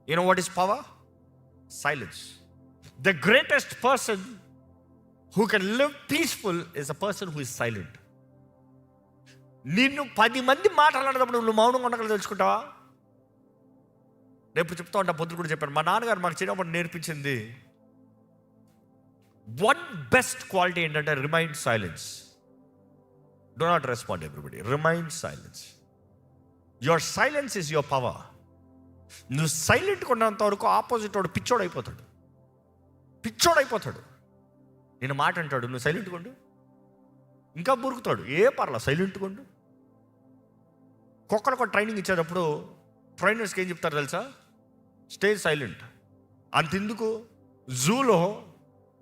You know what is power? Silence. The greatest person who can live peaceful is a person who is silent. నిన్ను 10 మంది మాట్లాడేటప్పుడు నువ్వు మౌనంగా ఉండగల తెలుసుకుంటావా? రేపు చెప్తా ఉంటా, పొద్దున కూడా చెప్పాను. మా నాన్నగారు మాకు చిన్నప్పుడు నేర్పించింది వన్ బెస్ట్ క్వాలిటీ ఏంటంటే remain silence. Do not respond everybody, remain silence. Your silence is your power. నువ్వు సైలెంట్గా ఉన్నంత వరకు ఆపోజిట్ వాడు పిచ్చోడైపోతాడు. నేను మాట అంటాడు, నువ్వు సైలెంట్గా ఉండు, ఇంకా బురుకుతాడు, ఏ పర్లా సైలెంట్గా ఉండు. కుక్కలకు ట్రైనింగ్ ఇచ్చేటప్పుడు ట్రైనర్స్కి ఏం చెప్తారు తెలుసా? Stay silent. అంతెందుకు, జూలో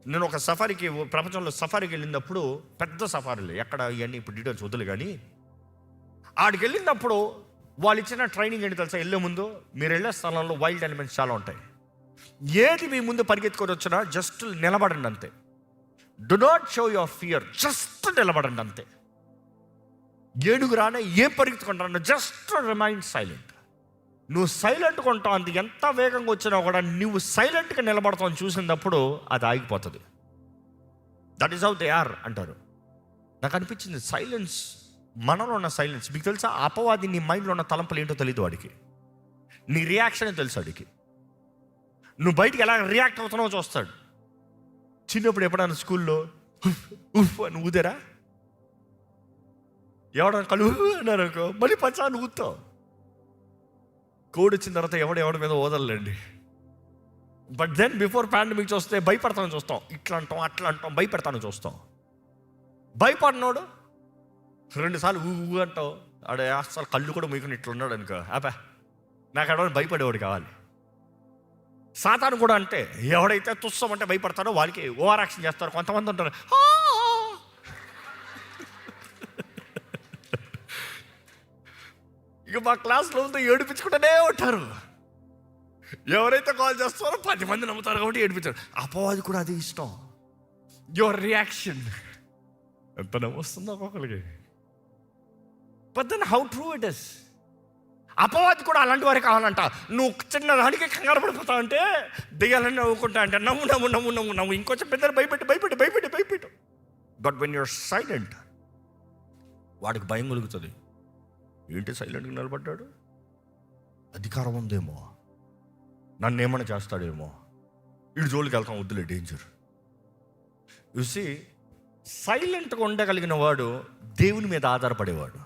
నేను ఒక సఫారీకి, ప్రపంచంలో సఫారీకి వెళ్ళినప్పుడు, పెద్ద సఫారీలు ఎక్కడ ఇవన్నీ ఇప్పుడు డీటెయిల్స్ వద్దులు, కానీ ఆడికి వెళ్ళినప్పుడు వాళ్ళు ఇచ్చిన ట్రైనింగ్ ఏంటి తెలుసా? వెళ్ళే ముందు మీరు వెళ్ళే స్థలంలో వైల్డ్ ఎలిమెంట్స్ చాలా ఉంటాయి. ఏది మీ ముందు పరిగెత్తుకొని వచ్చినా జస్ట్ నిలబడండి అంతే. Do not show your fear, just నిలబడండి అంతే. ఏడుగు రానే ఏం పరిగెత్తుకుంటాను, జస్ట్ రిమైన్ సైలెంట్. నువ్వు సైలెంట్గా ఉంటావు, అంత ఎంత వేగంగా వచ్చినా కూడా నువ్వు సైలెంట్గా నిలబడతావు చూసినప్పుడు అది ఆగిపోతుంది. That is how they are అంటారు. నాకు అనిపించింది సైలెన్స్, మనలో ఉన్న సైలెన్స్. మీకు తెలుసా, అపవాది నీ మైండ్లో ఉన్న తలంపులు ఏంటో తెలియదు వాడికి, నీ రియాక్షన్ తెలుసు వాడికి. నువ్వు బయటికి ఎలా రియాక్ట్ అవుతున్నావో చూస్తాడు. చిన్నప్పుడు ఎప్పుడైనా స్కూల్లో ఉఫ్ అని ఊదేరా, ఎవడన్నా కలు అన్నారనుకో మళ్ళీ పంచాన్ని ఊతావు. కోడ్ వచ్చిన తర్వాత ఎవడి మీద ఓదలేండి. బట్ దెన్ బిఫోర్ పాండమిక్ చూస్తే భయపడతాను చూస్తాం, ఇట్లా అంటాం అట్లా అంటాం, భయపెడతాను చూస్తాం. భయపడినోడు 2 సార్లు ఊ అంటావు, ఆడే అసలు కళ్ళు కూడా మీకుని ఇట్లా ఉన్నాడు అనుకో, అబ్బా నాకు అడవని భయపడేవాడు కావాలి. సాతాను కూడా అంటే ఎవడైతే తుస్సమంటే భయపడతారో వాళ్ళకి ఓవర్ యాక్షన్ చేస్తారు. కొంతమంది ఉంటారు, ఇక మా క్లాస్లో ఉంటే ఏడిపించుకుంటూనే ఉంటారు. ఎవరైతే కాల్ చేస్తారో 10 మంది నమ్ముతారు కాబట్టి ఏడిపించారు. అపవాది కూడా అది ఇష్టం. యువర్ రియాక్షన్ ఎంత నవ్వొస్తుందో ఒక్కొక్కరికి. But then how true it is. అపవాది కూడా అలాంటి వారికి కావాలంట. నువ్వు చిన్న దానికి కంగారు పడిపోతావు అంటే దెయ్యాలని నవ్వుకుంటా అంటే నవ్వు నవ్వు నవ్వు నవ్వు నవ్వు ఇంకొంచెం పెద్దలు భయపెట్టు. బట్ వెన్ యూర్ సైలెంట్, వాడికి భయం కలుగుతుంది. ఏంటి సైలెంట్గా నిలబడ్డాడు, అధికారం ఉందేమో, నన్ను ఏమైనా చేస్తాడేమో, వీడి జోలికి వెళ్తాం, వద్దులే డేంజర్. చూసి సైలెంట్గా ఉండగలిగిన వాడు దేవుని మీద ఆధారపడేవాడు.